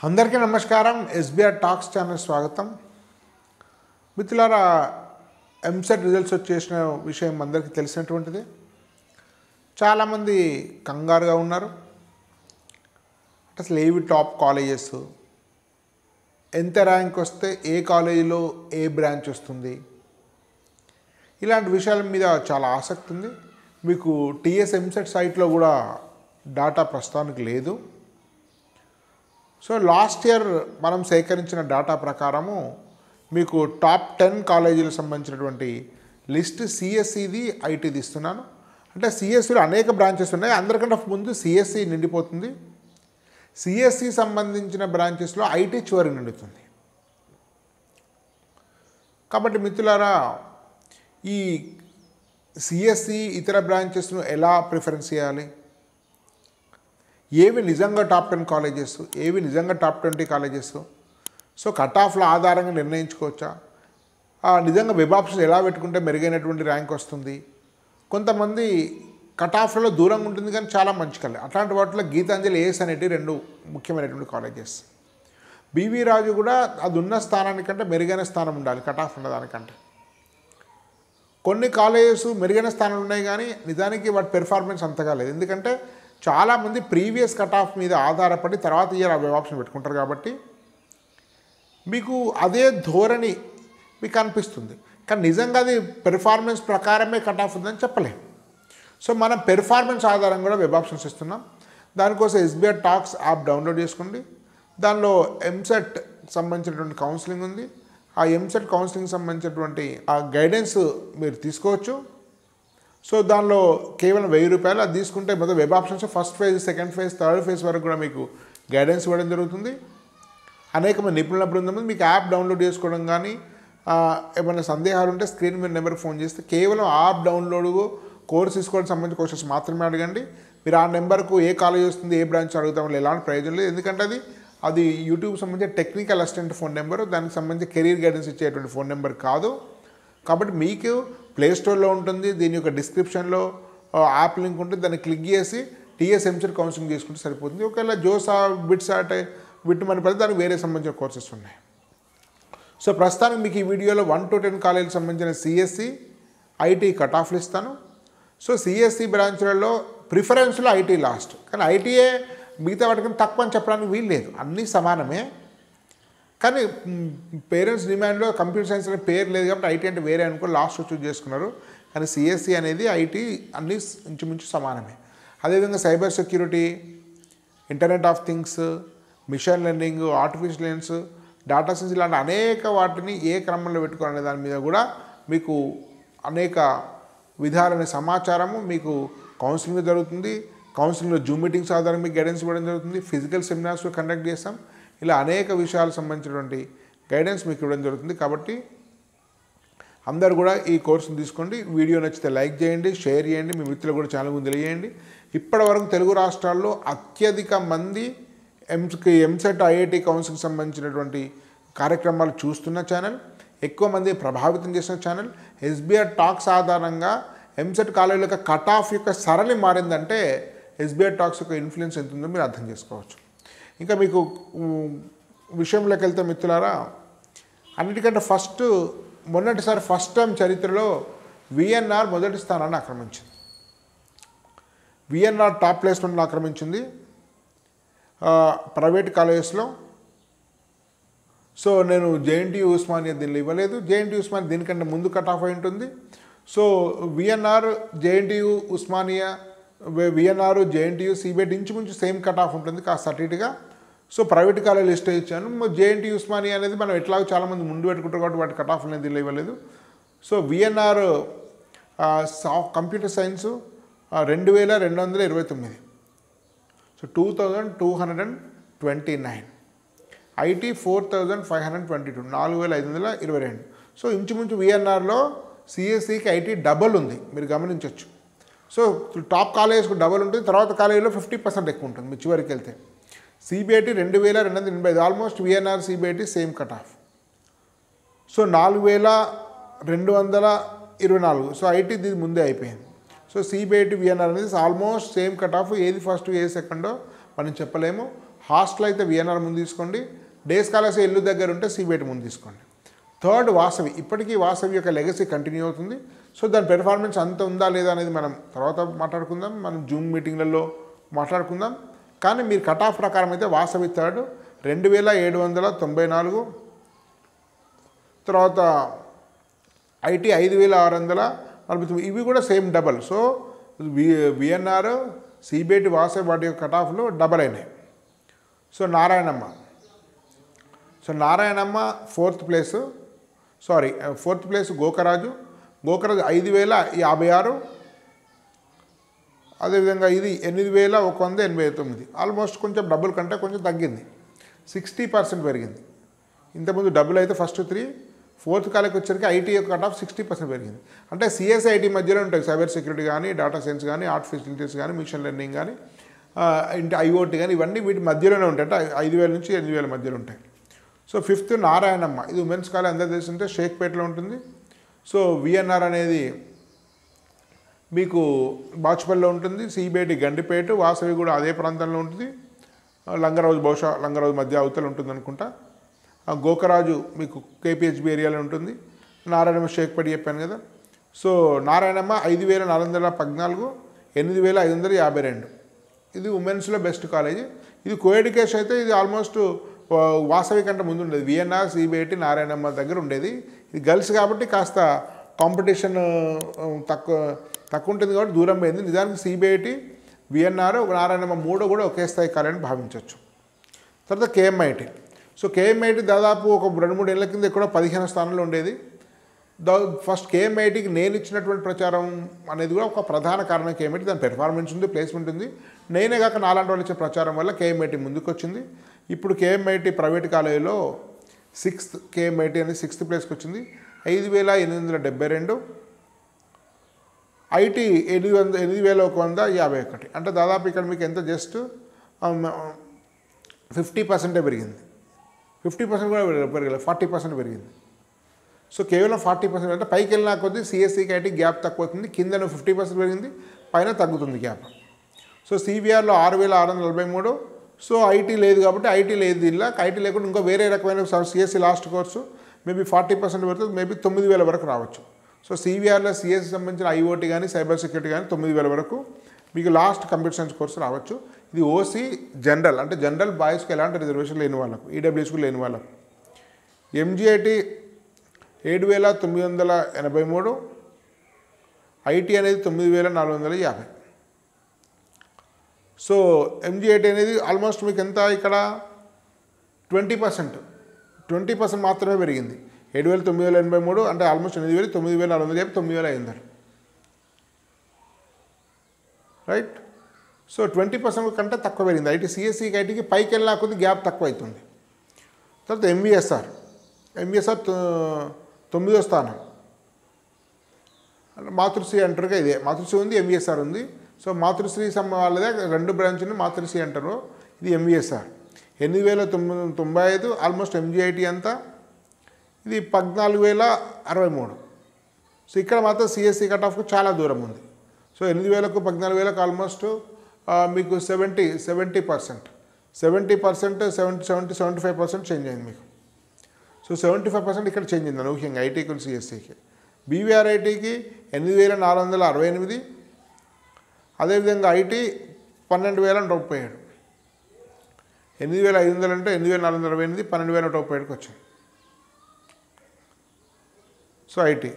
అందరికీ నమస్కారం. SBR talks channel స్వాగతం. మిత్రులారా, ఎంసెట్ రిజల్ట్స్ వచ్చేసిన విషయం అందరికీ తెలిసినటువంటిది. చాలామంది కంగారుగా ఉన్నారు. అసలు ఏవి టాప్ కాలేజెస్, ఎంత ర్యాంక్ వస్తే ఏ కాలేజీలో ఏ బ్రాంచ్ వస్తుంది, ఇలాంటి విషయాల మీద చాలా ఆసక్తి ఉంది. మీకు టీఎస్ ఎంసెట్ సైట్లో కూడా డాటా ప్రస్తుతానికి లేదు. సో లాస్ట్ ఇయర్ మనం సేకరించిన డాటా ప్రకారము మీకు టాప్ 10 కాలేజీలకు సంబంధించినటువంటి లిస్ట్ సిఎస్సిది, ఐటీది ఇస్తున్నాను. అంటే సిఎస్సిలో అనేక బ్రాంచెస్ ఉన్నాయి. అందరికంటే ముందు సిఎస్సి నిండిపోతుంది. సిఎస్సి సంబంధించిన బ్రాంచెస్లో ఐటీ చివరి నిండుతుంది. కాబట్టి మిత్రులారా, ఈ సిఎస్సి ఇతర బ్రాంచెస్ను ఎలా ప్రిఫరెన్స్ చేయాలి, ఏవి నిజంగా టాప్ 10 కాలేజెస్, ఏవి నిజంగా టాప్ 20 కాలేజెస్, సో కట్ ఆఫ్ల ఆధారంగా నిర్ణయించుకోవచ్చా, నిజంగా వెబ్ ఆప్షన్ ఎలా పెట్టుకుంటే మెరుగైనటువంటి ర్యాంక్ వస్తుంది. కొంతమంది కట్ ఆఫ్లలో దూరంగా ఉంటుంది కానీ చాలా మంచి కాలేజ్, అట్లాంటి వాటిలో గీతాంజలి ఏఎస్ అనేటివి 2 ముఖ్యమైనటువంటి కాలేజెస్. బివి రాజు కూడా అది ఉన్న స్థానానికంటే మెరుగైన స్థానం ఉండాలి కట్ ఆఫ్ ఉన్న దానికంటే. కొన్ని కాలేజెస్ మెరుగైన స్థానాలు ఉన్నాయి కానీ నిజానికి వాటి పెర్ఫార్మెన్స్ అంతగా లేదు. ఎందుకంటే చాలామంది ప్రీవియస్ కట్ ఆఫ్ మీద ఆధారపడి తర్వాత ఇయర్ ఆ వెబ్ ఆప్షన్ పెట్టుకుంటారు. కాబట్టి మీకు అదే ధోరణి మీకు అనిపిస్తుంది, కానీ నిజంగా అది పెర్ఫార్మెన్స్ ప్రకారమే కట్ ఆఫ్ ఉందని చెప్పలేము. సో మనం పెర్ఫార్మెన్స్ ఆధారంగా కూడా వెబ్ ఆప్షన్స్ ఇస్తున్నాం. దానికోసం ఎస్బీఆర్ టాక్స్ యాప్ డౌన్లోడ్ చేసుకోండి. దానిలో ఎంసెట్ సంబంధించినటువంటి కౌన్సిలింగ్ ఉంది. ఆ ఎంసెట్ కౌన్సిలింగ్ సంబంధించినటువంటి ఆ గైడెన్స్ మీరు తీసుకోవచ్చు. సో దానిలో కేవలం ₹1000 అది తీసుకుంటే మొత్తం web options first phase, second phase, third phase వరకు కూడా మీకు గైడెన్స్ ఇవ్వడం జరుగుతుంది. అనేకమంది నిపుణుల బృందం మీకు యాప్ డౌన్లోడ్ చేసుకోవడం కానీ ఏమైనా సందేహాలు ఉంటే స్క్రీన్ మీద నెంబర్కి ఫోన్ చేస్తే కేవలం యాప్ డౌన్లోడ్ కోర్స్ తీసుకోవడానికి సంబంధించిన క్వశ్చన్స్ మాత్రమే అడగండి. మీరు ఆ నెంబర్కు ఏ కాలేజ్ వస్తుంది, ఏ బ్రాంచ్ అడుగుతాం వల్ల ఎలాంటి ప్రయోజనం లేదు. ఎందుకంటే అది యూట్యూబ్ సంబంధించిన టెక్నికల్ అసిస్టెంట్ ఫోన్ నెంబరు, దానికి సంబంధించి కెరీర్ గైడెన్స్ ఇచ్చేటువంటి ఫోన్ నెంబర్ కాదు. కాబట్టి మీకు ప్లేస్టోర్లో ఉంటుంది, దీని యొక్క డిస్క్రిప్షన్లో యాప్ లింక్ ఉంటుంది. దాన్ని క్లిక్ చేసి టీఎస్ ఎంసెట్ కౌన్సిలింగ్ చేసుకుంటే సరిపోతుంది. ఒకవేళ జోసా, బిట్సాట్, విట్మని పడితే దానికి వేరే సంబంధించిన కోర్సెస్ ఉన్నాయి. సో ప్రస్తుతానికి మీకు ఈ వీడియోలో 1 to 10 కాలేజీకి సంబంధించిన సిఎస్సి, ఐటీ కట్ ఆఫ్లు ఇస్తాను. సో సిఎస్సి బ్రాంచ్లలో ప్రిఫరెన్స్లో ఐటీ లాస్ట్, కానీ ఐటీఏ మిగతా వాటికన్నా తక్కువ అని చెప్పడానికి వీలు లేదు, అన్నీ సమానమే. కానీ పేరెంట్స్ డిమాండ్లో కంప్యూటర్ సైన్స్ అనే పేరు లేదు కాబట్టి ఐటీ అంటే వేరే అనుకో లాస్ట్ చూజ్ చేసుకున్నారు. కానీ సిఎస్సి అనేది ఐటీ అన్నీ ఇంచుమించు సమానమే. అదేవిధంగా cyber security, internet of things, machine learning, artificial intelligence, data science ఇలాంటి అనేక వాటిని ఏ క్రమంలో పెట్టుకోవాలనే దాని మీద కూడా మీకు అనేక విధాలైన సమాచారము మీకు కౌన్సిలింగ్ జరుగుతుంది. కౌన్సిలింగ్లో జూమ్ మీటింగ్స్ ఆధారంగా మీకు గైడెన్స్ ఇవ్వడం జరుగుతుంది. ఫిజికల్ సెమినార్స్ కండక్ట్ చేస్తాం. ఇలా అనేక విషయాలకు సంబంధించినటువంటి గైడెన్స్ మీకు ఇవ్వడం జరుగుతుంది. కాబట్టి అందరూ కూడా ఈ కోర్సును తీసుకోండి. వీడియో నచ్చితే లైక్ చేయండి, షేర్ చేయండి, మీ మిత్రులకు కూడా ఛానల్ ముందు తెలియజేయండి. ఇప్పటివరకు తెలుగు రాష్ట్రాల్లో అత్యధిక మంది ఎంసెట్, ఐఐటి కౌన్సిలింగ్ సంబంధించినటువంటి కార్యక్రమాలు చూస్తున్న ఛానల్, ఎక్కువ మంది ప్రభావితం చేసిన ఛానల్. ఎస్బీఆర్ టాక్స్ ఆధారంగా ఎంసెట్ కాలేజీల యొక్క కట్ ఆఫ్ యొక్క సరళి మారిందంటే ఎస్బీఆర్ టాక్స్ యొక్క ఇన్ఫ్లుయెన్స్ ఎంత ఉందో మీరు అర్థం చేసుకోవచ్చు. ఇంకా మీకు విషయంలోకి వెళ్తే మిత్రులారా, అన్నిటికంటే మొన్నటిసారి ఫస్ట్ టైం చరిత్రలో విఎన్ఆర్ మొదటి స్థానాన్ని ఆక్రమించింది. విఎన్ఆర్ టాప్ ప్లేస్మెంట్ని ఆక్రమించింది ప్రైవేట్ కాలేజెస్లో. సో నేను జేఎన్టీయూ, ఉస్మానియా దీనిలో ఇవ్వలేదు. జేఎన్టీయూ, ఉస్మానియా దీనికంటే ముందు కట్ ఆఫ్ అయి ఉంటుంది. So VNR, JNTU, Osmania, VNR, JNTU, CBIT ఇంచుమించు సేమ్ కట్ ఆఫ్ ఉంటుంది కాస్త అటు ఇటుగా. సో ప్రైవేట్ కాలేజ్ లిస్ట్ ఇచ్చాను. జేఎన్టీయూ, ఉస్మానియా అనేది మనం ఎట్లాగో చాలామంది ముందు పెట్టుకుంటారు కాబట్టి వాటి కట్ ఆఫ్ అనేది దీనిలో ఇవ్వలేదు. So VNR computer science 2229, so 2229. IT 4522, 4522. So ఇంచుమించు విఎన్ఆర్లో సిఎస్సికి ఐటీ డబల్ ఉంది, మీరు గమనించవచ్చు. సో టాప్ కాలేజెస్కు డబల్ ఉంటుంది, తర్వాత కాలేజీలో 50% ఎక్కువ ఉంటుంది మీరు చివరికి వెళ్తే. CBIT 2285, almost VNR CBIT same cut off. So 4224. So IT దీని ముందే అయిపోయింది. సో సిబిఐటి విఎన్ఆర్ అనేది ఆల్మోస్ట్ సేమ్ కట్ ఆఫ్. ఏది ఫస్ట్ ఏది సెకండో మనం చెప్పలేము. హాస్టల్ అయితే విఎన్ఆర్ ముందు తీసుకోండి, డే స్కాలర్స్ ఇల్లు దగ్గర ఉంటే సిబిఐటి ముందు తీసుకోండి. థర్డ్ వాసవి. ఇప్పటికీ వాసవి యొక్క లెగసీ కంటిన్యూ అవుతుంది. సో దాని పెర్ఫార్మెన్స్ అంత ఉందా లేదా అనేది మనం తర్వాత మాట్లాడుకుందాం, మనం జూమ్ మీటింగ్లలో మాట్లాడుకుందాం. కానీ మీరు కట్ ఆఫ్ ప్రకారం అయితే వాసవి థర్డ్ 2794, తర్వాత ఐటీ 5649. ఇవి కూడా same double. So VNR, CBIT, Vasavi వాటి యొక్క కట్ ఆఫ్లు డబల్ అయినాయి. So Narayanamma fourth place Gokaraju 5056. అదేవిధంగా ఇది 8189. ఆల్మోస్ట్ కొంచెం డబుల్ కంటే కొంచెం తగ్గింది, 60% పెరిగింది. ఇంతకుముందు డబుల్ అయితే ఫస్ట్ 3, ఫోర్త్ కాలేకి వచ్చరికి ఐటీ యొక్క కట్ ఆఫ్ 60% పెరిగింది. అంటే సిఎస్ఐ ఐటీ మధ్యలో ఉంటాయి, సైబర్ సెక్యూరిటీ కానీ, డేటా సైన్స్ కానీ, ఆర్ట్ ఫెసిలిటీస్ కానీ, మిషన్ లెర్నింగ్ కానీ, ఐఓటీ కానీ, ఇవన్నీ వీటి మధ్యలోనే ఉంటాయి. అంటే 5000 నుంచి 8000 మధ్యలో ఉంటాయి. సో ఫిఫ్త్ నారాయణమ్మ, ఇది ఉమెన్స్ కాలేజ్ అందరూ తెలిసింటే షేక్పేటలో ఉంటుంది. సో విఎన్ఆర్ అనేది మీకు బాచుపల్లిలో ఉంటుంది, సిబిఐటి గండిపేట, వాసవి కూడా అదే ప్రాంతంలో ఉంటుంది. లంగరాజు బహుశా లంగరాజు మధ్య అవతల ఉంటుంది అనుకుంటా. గోకరాజు మీకు కేపీహెచ్బి ఏరియాలో ఉంటుంది. నారాయణమ్మ షేక్పేట చెప్పాను కదా. సో నారాయణమ్మ 5414, 8552. ఇది ఉమెన్స్లో బెస్ట్ కాలేజీ. ఇది కోఎడ్యుకేషన్ అయితే ఇది ఆల్మోస్ట్ వాసవి కంటే ముందు ఉండేది. విఎన్ఆర్, సిబిఐటి, నారాయణమ్మ దగ్గర ఉండేది. ఇది గర్ల్స్ కాబట్టి కాస్త కాంపిటీషన్ తక్కువ ఉంటుంది కాబట్టి దూరం పోయింది. నిజానికి సిబిఐటి, విఎన్ఆర్, నారాయణమ్మ మూడో కూడా ఒకే స్థాయి కాలేజీని భావించవచ్చు. తర్వాత కేఎంఐటి. సో కేఎంఐటి దాదాపు ఒక 2-3 ఏళ్ల కింద ఎక్కడో 15వ స్థానంలో ఉండేది. ఫస్ట్ కేఎంఐటికి నేను ఇచ్చినటువంటి ప్రచారం అనేది కూడా ఒక ప్రధాన కారణం. కేఎంఐటి దాని పెర్ఫార్మెన్స్ ఉంది, ప్లేస్మెంట్ ఉంది. నేనే కాక నాలాంటి వాళ్ళు ఇచ్చే ప్రచారం వల్ల కేఎంఐటి ముందుకు వచ్చింది. ఇప్పుడు కేఎంఐటి ప్రైవేట్ కాలేజీలో 6th కేఎంఐటి అనేది 6th ప్లేస్కి వచ్చింది, 5872. ఐటీ 8151. అంటే దాదాపు ఇక్కడ మీకు ఎంత జస్ట్ 50% పెరిగింది. 50% కూడా పెరగలేదు, 40% పెరిగింది. సో కేవలం 40% అంటే పైకి వెళ్ళినా కొద్దీ సిఎస్సికి ఐటీ గ్యాప్ తక్కువ అవుతుంది. కింద 50% పెరిగింది, పైన తగ్గుతుంది గ్యాప్. సో సివిఆర్లో 6643. సో ఐటీ లేదు కాబట్టి ఐటీ లేదు. ఇలా ఐటీ లేకుండా ఇంకో వేరే రకమైన సిఎస్సి లాస్ట్ కోర్సు మేబీ 40% పెడుతుంది, మేబీ 9000 వరకు రావచ్చు. సో సివిఆర్లో సిఎస్సి సంబంధించిన ఐఓటీ కానీ, సైబర్ సెక్యూరిటీ కానీ 9000 వరకు మీకు లాస్ట్ కంప్యూటర్ సైన్స్ కోర్సు రావచ్చు. ఇది ఓసీ జనరల్, అంటే జనరల్ బాయ్స్కి ఎలాంటి రిజర్వేషన్ లేని వాళ్ళకు, ఈడబ్ల్యూఎస్కి లేని వాళ్ళకు. ఎంజీఐటీ 7983. ఐటీ అనేది 9450. సో ఎంజీఐటీ అనేది ఆల్మోస్ట్ మీకు ఎంత ఇక్కడ 20% మాత్రమే పెరిగింది. 7983 అంటే ఆల్మోస్ట్ 8000, 9450 చెప్పి 9500. రైట్. సో 20% కంటే తక్కువ పెరిగింది ఐటీ. సిఎస్సికి ఐటీకి పైకి వెళ్ళినా కొద్ది గ్యాప్ తక్కువ అవుతుంది. తర్వాత ఎంవిఎస్ఆర్ 9వ స్థానం. మాతృశ్రీ అంటారుగా, ఇదే మాతృశ్రీ ఉంది, ఎంవిఎస్ఆర్ ఉంది. సో మాతృశ్రీ వాళ్ళదే 2 బ్రాంచ్ ఉంది, మాతృశ్రీ అంటారు. ఇది ఎంవిఎస్ఆర్ 8095. ఆల్మోస్ట్ ఎంజీఐటీ అంతా ఇది 14063. సో ఇక్కడ మాత్రం సిఎస్సి కట్ ఆఫ్కు చాలా దూరం ఉంది. సో 8000కు 14000కు ఆల్మోస్ట్ మీకు 70%, 75% చేంజ్ అయింది మీకు. సో 75% ఇక్కడ చేంజ్ అయింది అనూహ్యంగా ఐటీకి, సిఎస్సికి. బీవీఆర్ ఐటీకి 8468. అదేవిధంగా ఐటీ 12037. 8500 అంటే 8468, 12168కి వచ్చింది. So IT.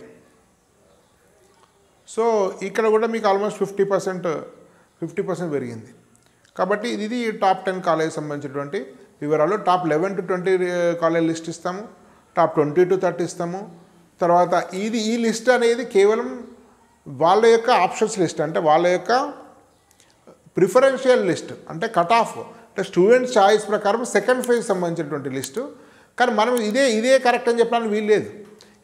సో ఇక్కడ కూడా మీకు ఆల్మోస్ట్ 50% పెరిగింది. కాబట్టి ఇది టాప్ 10 కాలేజ్ సంబంధించినటువంటి వివరాలు. టాప్ 11 to 20 కాలేజ్ లిస్ట్ ఇస్తాము, టాప్ 20 to 30 ఇస్తాము. తర్వాత ఈ లిస్ట్ అనేది కేవలం వాళ్ళ యొక్క ఆప్షన్స్ లిస్ట్, అంటే వాళ్ళ యొక్క ప్రిఫరెన్షియల్ లిస్ట్, అంటే కట్ ఆఫ్, అంటే స్టూడెంట్స్ చాయిస్ ప్రకారం సెకండ్ ఫేజ్ సంబంధించినటువంటి లిస్టు. కానీ మనం ఇదే కరెక్ట్ అని చెప్పడానికి వీలు లేదు.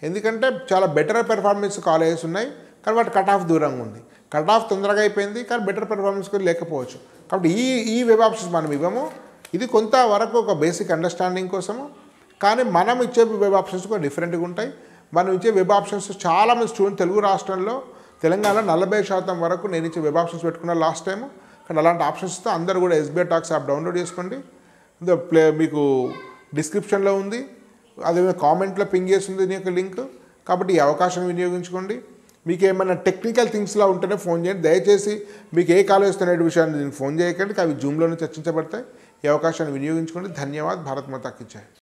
ఎందుకంటే చాలా బెటర్ పెర్ఫార్మెన్స్ కాలేజెస్ ఉన్నాయి, కానీ వాటి కట్ ఆఫ్ దూరంగా ఉంది. కట్ ఆఫ్ తొందరగా అయిపోయింది, కానీ బెటర్ పెర్ఫార్మెన్స్ కూడా లేకపోవచ్చు. కాబట్టి ఈ వెబ్ ఆప్షన్స్ మనం ఇవ్వము. ఇది కొంతవరకు ఒక బేసిక్ అండర్స్టాండింగ్ కోసము. కానీ మనం ఇచ్చే వెబ్ ఆప్షన్స్ కూడా డిఫరెంట్గా ఉంటాయి. మనం ఇచ్చే వెబ్ ఆప్షన్స్ చాలామంది స్టూడెంట్ తెలుగు రాష్ట్రంలో, తెలంగాణ 40% వరకు నేను ఇచ్చే వెబ్ ఆప్షన్స్ పెట్టుకున్నా లాస్ట్ టైము. కానీ అలాంటి ఆప్షన్స్తో అందరూ కూడా ఎస్బీఐ టాక్స్ యాప్ డౌన్లోడ్ చేసుకోండి. మీకు డిస్క్రిప్షన్లో ఉంది, అదే కామెంట్లో పింగ్ చేస్తుంది దీని యొక్క లింక్. కాబట్టి ఈ అవకాశాన్ని వినియోగించుకోండి. మీకు ఏమైనా టెక్నికల్ థింగ్స్లో ఉంటేనే ఫోన్ చేయండి. దయచేసి మీకు ఏ కాల్ వస్తున్న విషయాన్ని దీనికి ఫోన్ చేయకండి, అవి జూమ్లోనే చర్చించబడతాయి. ఈ అవకాశాన్ని వినియోగించుకోండి. ధన్యవాద్. భారత్ మాతా కీ జై.